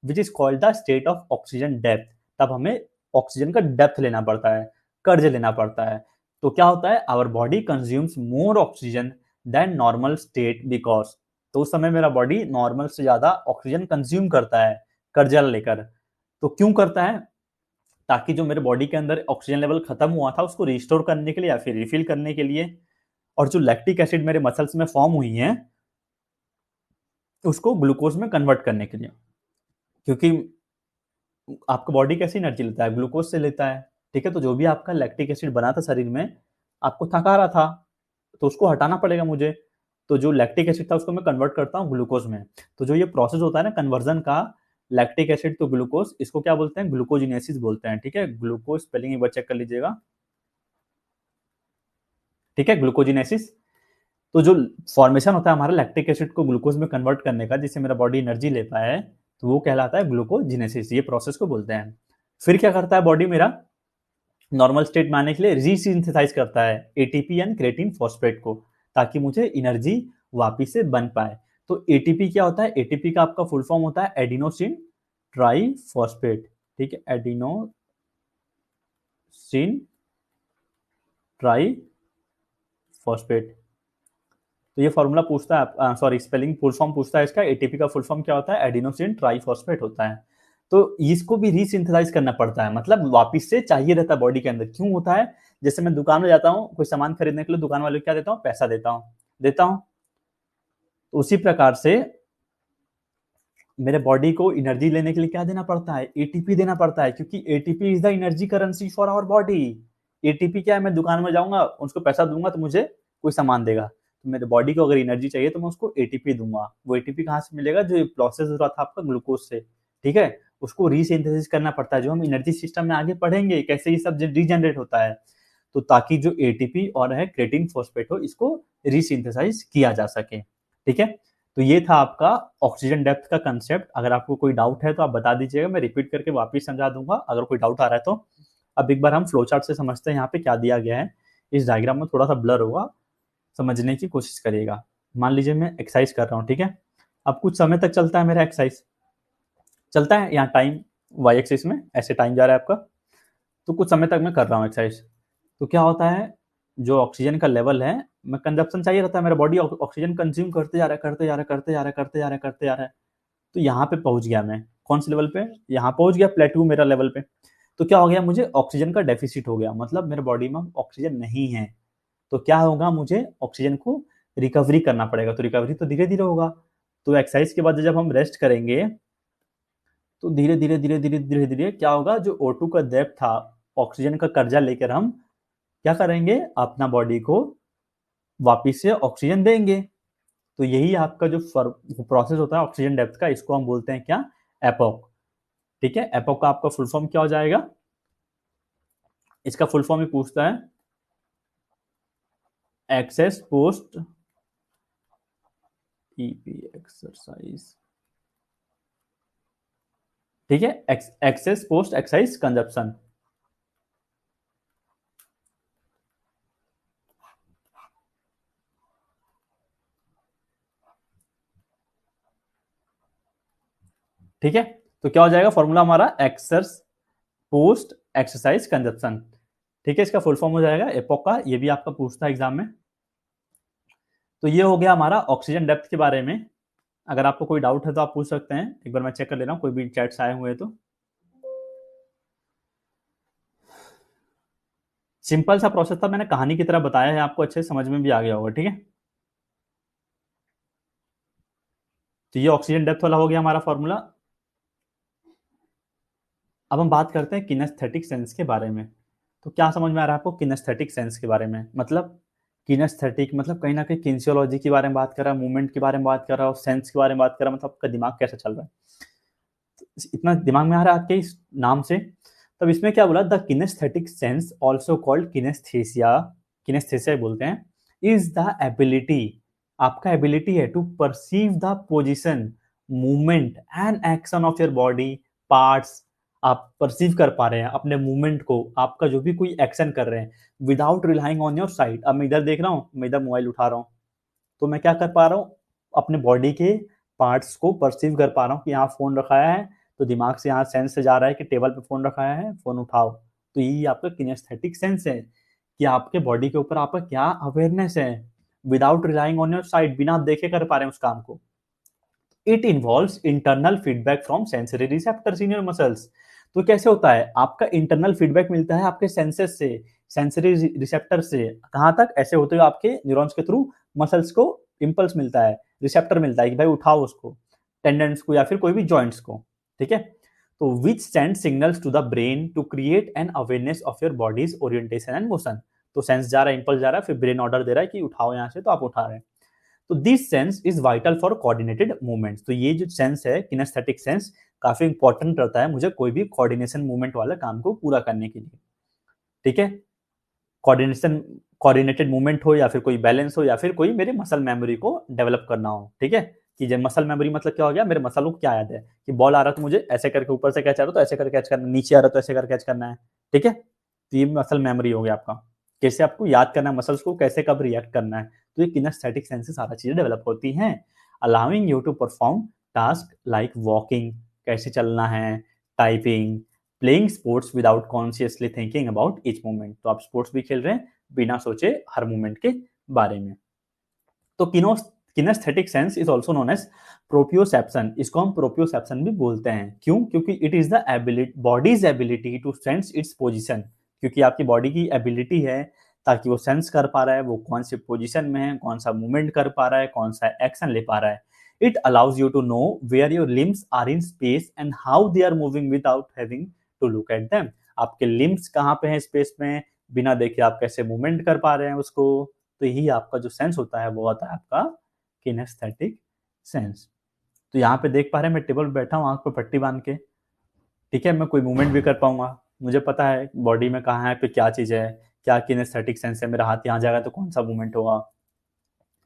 which is called the state of oxygen depth, तब हमें ऑक्सीजन का डेप्थ लेना पड़ता है, कर्ज लेना पड़ता है। तो क्या होता है, our body consumes more oxygen than normal state because, तो उस समय मेरा बॉडी नॉर्मल से ज्यादा ऑक्सीजन कंज्यूम करता है कर्जा लेकर। तो क्यों करता है, ताकि जो मेरे बॉडी के अंदर ऑक्सीजन लेवल खत्म हुआ था उसको रिस्टोर करने के लिए या फिर रिफिल करने के लिए, और जो लैक्टिक एसिड मेरे मसल्स में फॉर्म हुई है उसको ग्लूकोज में कन्वर्ट करने के लिए। क्योंकि आपका बॉडी कैसे एनर्जी लेता है, ग्लूकोज से लेता है, ठीक है। तो जो भी आपका लैक्टिक एसिड बना था शरीर में, आपको थका रहा था, तो उसको हटाना पड़ेगा मुझे। तो जो लैक्टिक एसिड था उसको मैं कन्वर्ट करता हूँ ग्लूकोज में। तो जो ये प्रोसेस होता है ना कन्वर्जन का, लैक्टिक एसिड टू ग्लूकोज, इसको क्या बोलते हैं, ग्लूकोजिनेसिस बोलते हैं, ठीक है। ग्लूकोज स्पेलिंग एक बार चेक कर लीजिएगा, ठीक है, ग्लूकोजिनेसिस। तो जो फॉर्मेशन होता है हमारा लैक्टिक एसिड को ग्लूकोज में कन्वर्ट करने का, जिससे मेरा बॉडी एनर्जी ले पाए, तो वो कहलाता है ग्लूकोजिनेसिस, ये प्रोसेस को बोलते हैं। फिर क्या करता है बॉडी मेरा नॉर्मल स्टेट में आने के लिए, रीसिंथेसाइज करता है एटीपी एंड क्रेटिन फॉस्फेट को, ताकि मुझे एनर्जी वापिस से बन पाए। तो एटीपी क्या होता है, एटीपी का आपका फुल फॉर्म होता है एडिनोसिन ट्राइफॉस्फेट, ठीक है, एडिनोसिन ट्राइफॉस्फेट। तो ये फॉर्मूला पूछता है, सॉरी स्पेलिंग फुल फॉर्म पूछता है इसका, एटीपी का फुल फॉर्म क्या होता है, एडिनोसिन ट्राइफॉस्फेट होता है। तो इसको भी रीसिंथेसाइज करना पड़ता है, मतलब वापिस से चाहिए रहता है बॉडी के अंदर। क्यों होता है, जैसे मैं दुकान में जाता हूँ कोई सामान खरीदने के लिए, दुकान वाले को क्या देता हूँ, पैसा देता हूँ। तो उसी प्रकार से मेरे बॉडी को एनर्जी लेने के लिए क्या देना पड़ता है, एटीपी देना पड़ता है, क्योंकि ATP is the energy currency for our body. ATP क्या है, मैं दुकान में जाऊंगा उसको पैसा दूंगा तो मुझे कोई सामान देगा, तो मेरे बॉडी को अगर एनर्जी चाहिए तो मैं उसको एटीपी दूंगा। वो एटीपी कहाँ से मिलेगा, जो प्रोसेस हो रहा था आपका ग्लूकोज से, ठीक है, उसको रीसिंथेसिस करना पड़ता है, जो हम एनर्जी सिस्टम में आगे पढ़ेंगे कैसे ये सब रीजनरेट होता है। तो ताकि जो एटीपी और है क्रेटिन फॉस्फेट हो, इसको रीसिंथेसाइज किया जा सके, ठीक है। तो ये था आपका ऑक्सीजन डेप्थ का कंसेप्ट। अगर आपको कोई डाउट है तो आप बता दीजिएगा, मैं रिपीट करके वापस समझा दूंगा अगर कोई डाउट आ रहा है तो। अब एक बार हम फ्लो चार्ट से समझते हैं यहाँ पे क्या दिया गया है। इस डायग्राम में थोड़ा सा ब्लर होगा, समझने की कोशिश करिएगा। मान लीजिए मैं एक्सरसाइज कर रहा हूँ, ठीक है। अब कुछ समय तक चलता है मेरा एक्सरसाइज, चलता है यहाँ टाइम वाई एक्सिस में ऐसे टाइम जा रहा है आपका। तो कुछ समय तक मैं कर रहा हूँ एक्सरसाइज, तो क्या होता है, जो ऑक्सीजन का लेवल है, मैं कंजप्शन चाहिए रहता है, मेरा बॉडी ऑक्सीजन कंज्यूम करते जा रहा है, करते जा रहा है, करते जा रहा है, करते जा रहा है, करते जा रहा है। तो यहाँ पे पहुंच गया मैं, कौन से लेवल पे, यहाँ पहुंच गया प्लेटू मेरा लेवल पे। तो क्या हो गया, मुझे ऑक्सीजन का डेफिसिट हो गया, मतलब मेरे बॉडी में ऑक्सीजन नहीं है। तो क्या होगा, मुझे ऑक्सीजन को रिकवरी करना पड़ेगा। तो रिकवरी तो धीरे धीरे होगा। तो एक्सरसाइज के बाद जब हम रेस्ट करेंगे तो धीरे धीरे धीरे धीरे धीरे धीरे क्या होगा, जो O2 का डेप्थ था, ऑक्सीजन का कर्जा लेकर हम क्या करेंगे, अपना बॉडी को वापिस से ऑक्सीजन देंगे। तो यही आपका जो प्रोसेस होता है ऑक्सीजन डेप्थ का, इसको हम बोलते हैं क्या, एपोक, ठीक है। एपोक का आपका फुल फॉर्म क्या हो जाएगा, इसका फुल फॉर्म ही पूछता है, एक्सेस पोस्ट ईपी एक्सरसाइज, ठीक है, एक्सेस पोस्ट एक्सरसाइज कंजप्शन। ठीक है, तो क्या हो जाएगा फॉर्मूला हमारा, एक्सर्स पोस्ट एक्सरसाइज कंजप्शन, ठीक है। इसका फुल फॉर्म हो जाएगा एपोक का, ये भी आपका पूछता है एग्जाम में। तो ये हो गया हमारा ऑक्सीजन डेप्थ के बारे में। अगर आपको कोई डाउट है तो आप पूछ सकते हैं, एक बार मैं चेक कर ले रहा हूँ कोई भी चैट्स आए हुए तो। सिंपल सा प्रोसेस था, मैंने कहानी की तरह बताया है, आपको अच्छे समझ में भी आ गया होगा, ठीक है। तो ये ऑक्सीजन डेप्थ वाला हो गया हमारा फॉर्मूला। अब हम बात करते हैं किनेस्थेटिक सेंस के बारे में। तो क्या समझ में आ रहा है आपको किनेस्थेटिक सेंस के बारे में? मतलब किनेस्थेटिक मतलब कहीं ना कहीं किन्सियोलॉजी के बारे में बात कर रहा है, मूवमेंट के बारे में बात कर रहा है और सेंस के बारे में बात कर रहा है। मतलब आपका दिमाग कैसा चल रहा है, इतना दिमाग में आ रहा है आपके इस नाम से? तब इसमें क्या बोला, the kinesthetic sense also called kinesthesia, kinesthesia बोलते हैं, इज द एबिलिटी, आपका एबिलिटी है to perceive the position, movement and action of your body parts. आप परसीव कर पा रहे हैं अपने मूवमेंट को, आपका जो भी कोई एक्शन कर रहे हैं, without relying on your side. अब मैं इधर देख रहा हूँ, मैं इधर मोबाइल उठा रहा हूँ, तो मैं क्या कर पा रहा हूँ, अपने बॉडी के पार्ट्स को परसीव कर पा रहा हूँ कि यहाँ फोन रखा है, तो दिमाग से यहाँ सेंस से जा रहा है कि टेबल पे फोन रखा है, फोन उठाओ। तो यही आपका किनेस्थेटिक सेंस है कि आपके बॉडी के ऊपर आपका क्या अवेयरनेस है, without relying on your side, बिना देखे कर पा रहे हैं उस काम को। It involves internal feedback from sensory receptors in your muscles. तो कैसे होता है, आपका इंटरनल फीडबैक मिलता है आपके सेंसेस से, सेंसरी रिसेप्टर से। कहां तक? ऐसे होते हुए आपके न्यूरॉन्स के थ्रू मसल्स को इंपल्स मिलता है, रिसेप्टर मिलता है कि भाई उठाओ उसको, टेंडेंट्स को या फिर कोई भी जॉइंट्स को, ठीक है। तो which send signals to the brain to create an awareness of your body's orientation and motion. तो सेंस जा रहा है, इंपल्स जा रहा है, फिर ब्रेन ऑर्डर दे रहा है कि उठाओ यहाँ से, तो आप उठा रहे हैं। तो this sense is vital for coordinated movements. तो ये जो सेंस है किनेस्थेटिक सेंस, काफी इंपॉर्टेंट रहता है मुझे कोई भी कोऑर्डिनेशन मूवमेंट वाले काम को पूरा करने के लिए, ठीक है। कोऑर्डिनेशन, कोऑर्डिनेटेड मूवमेंट हो या फिर कोई बैलेंस हो या फिर कोई मेरे मसल मेमोरी को डेवलप करना हो, ठीक है। कि जब मसल मेमोरी मतलब क्या हो गया, मेरे मसलों को क्या याद है कि बॉल आ रहा तो मुझे ऐसे करके ऊपर से कैच आ रहा तो ऐसे करके कैच करना, नीचे आ रहा तो ऐसे करके कैच करना है, ठीक है। तो ये मसल मेमोरी हो गया आपका, कैसे आपको याद करना है मसल्स को, कैसे कब रिएक्ट करना है। तो ये किनेस्थेटिक सेंस से सारा चीजें डेवलप होती हैं, allowing you to perform task like walking, कैसे चलना है, typing, playing sports without consciously thinking about each movement. तो आप स्पोर्ट्स भी खेल रहे हैं बिना सोचे हर मूवमेंट के बारे में। तो kinesthetic sense is also known as proprioception. इसको हम प्रोप्रियोसेप्शन भी बोलते हैं। क्यों? क्योंकि it is the ability, body's ability to sense its position. क्योंकि आपकी बॉडी की एबिलिटी है ताकि वो सेंस कर पा रहा है वो कौन से पोजिशन में है, कौन सा मूवमेंट कर पा रहा है, कौन सा एक्शन ले पा रहा है। It allows you to know where your limbs are in space and how they are moving without having to look at them. आपके लिम्स कहाँ पे हैं स्पेस में, बिना देखे आप कैसे मूवमेंट कर पा रहे हैं उसको। तो यही आपका जो सेंस होता है वो होता है आपका किनेस्थेटिक सेंस। तो यहाँ पे देख पा रहे हैं मैं टेबल पे बैठा हूँ आंख पे पट्टी बांध के, ठीक है, मैं कोई मूवमेंट भी कर पाऊंगा, मुझे पता है बॉडी में कहाँ है पे क्या चीज है, क्या किनेस्थेटिक सेंस है, मेरा हाथ यहाँ जाएगा तो कौन सा मूवमेंट होगा।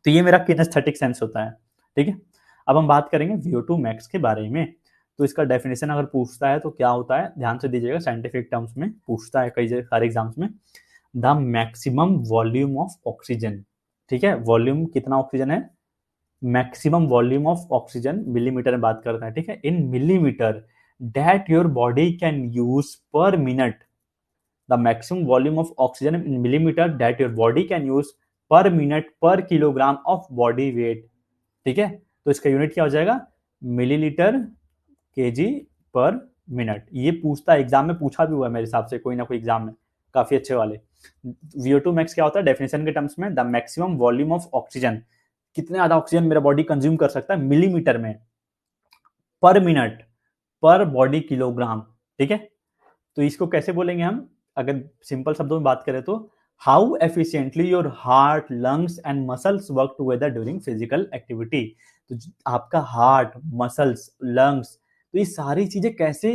तो ये मेरा किनेस्थेटिक सेंस होता है, ठीक है। अब हम बात करेंगे VO2 मैक्स के बारे में। तो इसका डेफिनेशन अगर पूछता है तो क्या होता है, ध्यान से दीजिएगा, साइंटिफिक टर्म्स में पूछता है कई सारे एग्जाम्स में। The maximum volume of oxygen, ठीक है, वॉल्यूम कितना ऑक्सीजन है, maximum volume of oxygen millimetre में बात करता है, ठीक है, इन millimetre that your body can use पर minute. The maximum volume of oxygen in millimetre that your body can use पर मिनट पर किलोग्राम ऑफ बॉडी वेट, ठीक है। तो इसका यूनिट क्या हो जाएगा, मिलीलीटर केजी पर मिनट। ये पूछता है एग्जाम में, पूछा भी हुआ है मेरे हिसाब से कोई ना कोई एग्जाम में, काफी अच्छे वाले। VO2 मैक्स क्या होता है डेफिनेशन के टर्म्स में, the maximum volume of oxygen, कितने ज्यादा ऑक्सीजन मेरा बॉडी कंज्यूम कर सकता है मिलीमीटर में, पर मिनट पर बॉडी किलोग्राम, ठीक है। तो इसको कैसे बोलेंगे हम, अगर सिंपल शब्दों में बात करें तो, how efficiently your heart lungs and muscles work together during physical activity. तो आपका हार्ट, मसल्स, लंग्स, तो ये सारी चीजें कैसे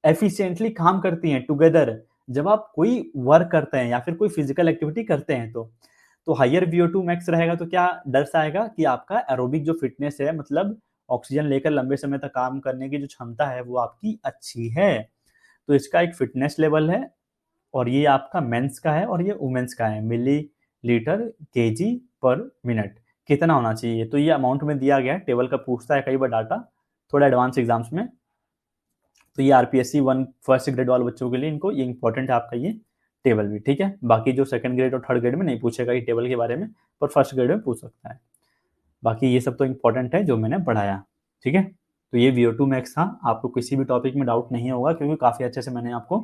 एफिशिएंटली काम करती हैं टुगेदर जब आप कोई वर्क करते हैं या फिर कोई फिजिकल एक्टिविटी करते हैं। तो हायर VO2 मैक्स रहेगा तो क्या दर्शाएगा कि आपका एरोबिक जो फिटनेस है, मतलब ऑक्सीजन लेकर लंबे समय तक काम करने की जो क्षमता है वो आपकी अच्छी है। तो इसका एक फिटनेस लेवल है, और ये आपका मेंस का है और ये वुमेन्स का है, मिली लीटर केजी पर मिनट कितना होना चाहिए। तो ये अमाउंट में दिया गया है, टेबल का पूछता है कई बार डाटा थोड़ा एडवांस एग्जाम्स में। तो ये RPSC 1 फर्स्ट ग्रेड वाले बच्चों के लिए इनको ये इंपॉर्टेंट है आपका ये टेबल भी, ठीक है। बाकी जो सेकंड ग्रेड और थर्ड ग्रेड में नहीं पूछेगा ये टेबल के बारे में, पर फर्स्ट ग्रेड में पूछ सकता है। बाकी ये सब तो इंपॉर्टेंट है जो मैंने पढ़ाया, ठीक है। तो ये VO2 मैक्स था, आपको किसी भी टॉपिक में डाउट नहीं होगा क्योंकि काफ़ी अच्छे से मैंने आपको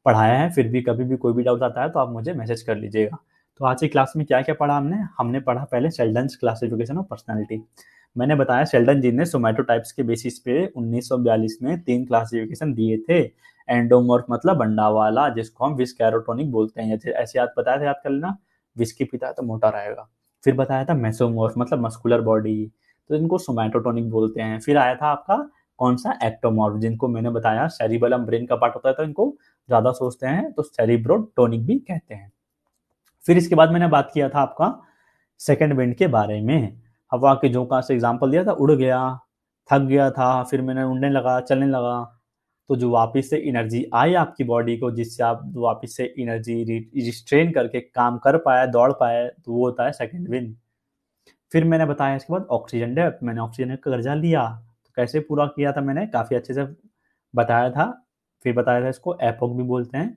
पढ़ाया है। फिर भी कभी भी कोई भी डाउट आता है तो आप मुझे मैसेज कर लीजिएगा। तो आज की क्लास में क्या क्या पढ़ा हमने पढ़ा पहले शेल्डन्स क्लासिफिकेशन ऑफ पर्सनालिटी। मैंने बताया शेल्डन जी ने सोमैटोटाइप्स के बेसिस पे 1942 में 3 क्लासिफिकेशन दिए थे। एंडोमॉर्फ मतलब अंडा वाला, जिसको हम विश कैरोटोनिक बोलते हैं, जैसे ऐसे बताया था, याद कर लेना। विश की पीता है तो मोटा रहेगा। फिर बताया था मेसोमॉर्फ मतलब मस्कुलर बॉडी, तो इनको सोमैटोटोनिक बोलते हैं। फिर आया था आपका कौन सा, एक्टोमॉर्फ, जिनको मैंने बताया सेरिबेलम ब्रेन का पार्ट होता है, तो इनको ज्यादा सोचते हैं तो सेरिब्रोटोनिक भी कहते हैं। फिर इसके बाद मैंने बात किया था आपका सेकंड विंड के बारे में। हवा के झोंका से एग्जांपल दिया था, उड़ गया, थक गया था, फिर मैंने उड़ने लगा, चलने लगा। तो जो वापस से एनर्जी आई आपकी बॉडी को, जिससे आप वापस से एनर्जी रिस्ट्रेन करके काम कर पाए, दौड़ पाए, तो वो होता है सेकंड विंड। फिर मैंने बताया इसके बाद ऑक्सीजन डेप्थ, मैंने ऑक्सीजन का कर्जा लिया, तो कैसे पूरा किया था मैंने काफी अच्छे से बताया था। फिर बताया था इसको एपोक भी बोलते हैं।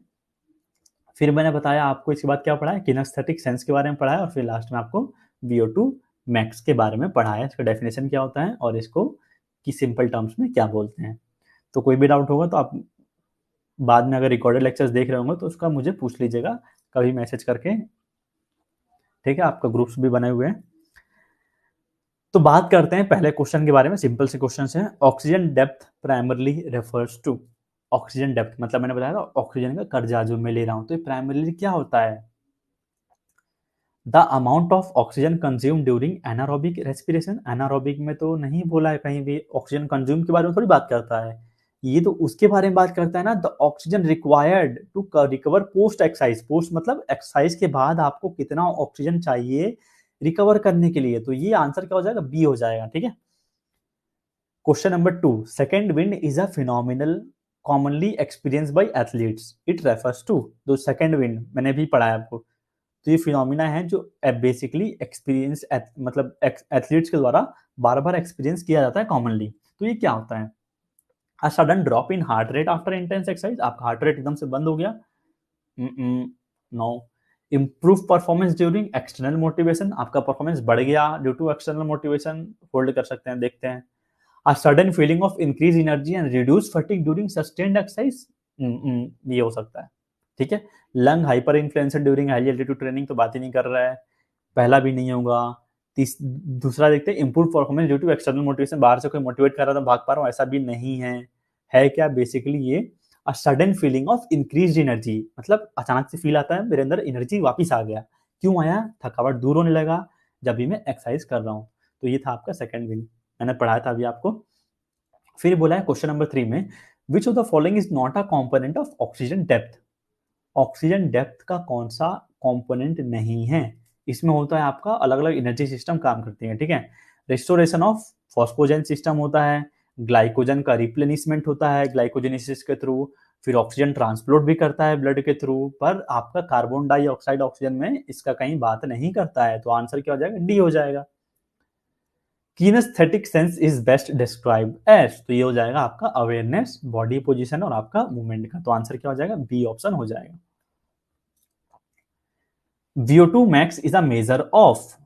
फिर मैंने बताया आपको इसके बाद क्या पढ़ा है, किनेस्थेटिक सेंस के बारे में पढ़ा है, और फिर लास्ट में आपको VO2 मैक्स के बारे में पढ़ा है, इसका डेफिनेशन क्या होता है और इसको की सिंपल टर्म्स में क्या बोलते हैं। तो कोई भी डाउट होगा तो आप बाद में अगर रिकॉर्डेड लेक्चर्स देख रहे होंगे तो उसका मुझे पूछ लीजिएगा कभी मैसेज करके, ठीक है। आपका ग्रुप्स भी बने हुए हैं। तो बात करते हैं पहले क्वेश्चन के बारे में, सिंपल से क्वेश्चन है। Oxygen depth primarily refers to, oxygen depth मतलब मैंने बताया था ऑक्सीजन का कर्जा जो मैं ले रहा हूं, तो ये प्राइमरली क्या होता है, the amount of oxygen consume during anaerobic respiration. Anaerobic में तो नहीं बोला है कहीं भी, ऑक्सीजन कंज्यूम के बारे में थोड़ी बात करता है, ये तो उसके बारे में बात करता है ना, the oxygen required to recover post exercise. Post मतलब एक्सरसाइज के बाद आपको कितना ऑक्सीजन चाहिए रिकवर करने के लिए, तो ये आंसर क्या हो जाएगा, बी हो जाएगा, ठीक है। Question number 2, second wind is a phenomenal commonly experience by athletes, it refers to. जो सेकेंड विंड मैंने भी पढ़ा है आपको, तो ये फिनोमिना है जो बेसिकली एक्सपीरियंस मतलब एथलीट्स के द्वारा बार बार एक्सपीरियंस किया जाता है कॉमनली। तो ये क्या होता है, a sudden drop in heart rate after intense exercise, आपका हार्ट रेट एकदम से बंद हो गया, no. Improve performance during external motivation, आपका परफॉर्मेंस बढ़ गया due to external motivation, hold कर सकते हैं, देखते हैं। A sudden feeling of increase energy and reduce fatigue during sustained exercise, ये हो सकता है, ठीक है। Lung hyper influencer during high altitude training, तो बात ही नहीं कर रहा है, पहला भी नहीं होगा। दूसरा देखते हैं, improve performance due to external motivation, बाहर से कोई मोटिवेट कर रहा था भाग पा रहा हूँ, ऐसा भी नहीं है क्या बेसिकली ये, अ sudden feeling of increase energy, मतलब अचानक से फील आता है मेरे अंदर एनर्जी वापस आ गया, क्यों आया, थकावट दूर होने लगा जब भी मैं एक्सरसाइज कर रहा हूँ। तो ये था आपका सेकंड विन, मैंने पढ़ाया था अभी आपको। फिर बोला है क्वेश्चन नंबर 3 में, which of the following is not a component of oxygen depth. Oxygen depth का कौन सा कंपोनेंट नहीं है, इसमें होता है आपका अलग अलग एनर्जी सिस्टम काम करती है, ठीक है। रिस्टोरेशन ऑफ फॉस्फोजन सिस्टम होता है, ग्लाइकोजन का रिप्लेनिशमेंट होता है ग्लाइकोजेनेसिस के थ्रू, फिर ऑक्सीजन ट्रांसपोर्ट भी करता है ब्लड के थ्रू, पर आपका कार्बन डाइऑक्साइड ऑक्सीजन में इसका कहीं बात नहीं करता है, तो आंसर क्या हो जाएगा, डी हो जाएगा। Kinesthetic sense is best describe as, तो ये हो जाएगा आपका अवेयरनेस, बॉडी पोजीशन और आपका मूवमेंट का, तो आंसर क्या हो जाएगा, बी ऑप्शन हो जाएगा। VO2 max is a measure of,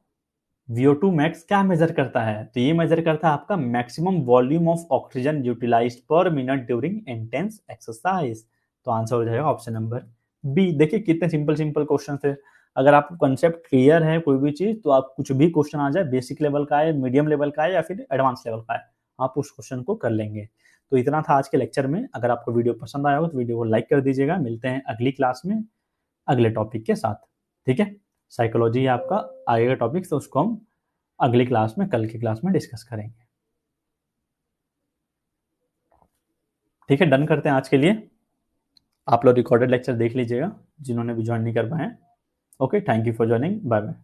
VO2 max क्या मेजर करता है, तो ये मेजर करता है आपका maximum volume of oxygen utilized per minute during intense exercise, तो आंसर हो जाएगा ऑप्शन नंबर बी। देखिए कितने सिंपल सिंपल क्वेश्चन थे, अगर आपको कंसेप्ट क्लियर है कोई भी चीज, तो आप कुछ भी क्वेश्चन आ जाए, बेसिक लेवल का है, मीडियम लेवल का है या फिर एडवांस लेवल का है, आप उस क्वेश्चन को कर लेंगे। तो इतना था आज के लेक्चर में, अगर आपको वीडियो पसंद आया हो तो वीडियो को लाइक कर दीजिएगा, मिलते हैं अगली क्लास में अगले टॉपिक के साथ, ठीक है। साइकोलॉजी आपका आगे का टॉपिक, तो उसको हम अगली क्लास में, कल की क्लास में डिस्कस करेंगे, ठीक है। डन करते हैं आज के लिए, आप लोग रिकॉर्डेड लेक्चर देख लीजिएगा जिन्होंने भी ज्वाइन नहीं कर पाए। Okay, thank you for joining, bye bye.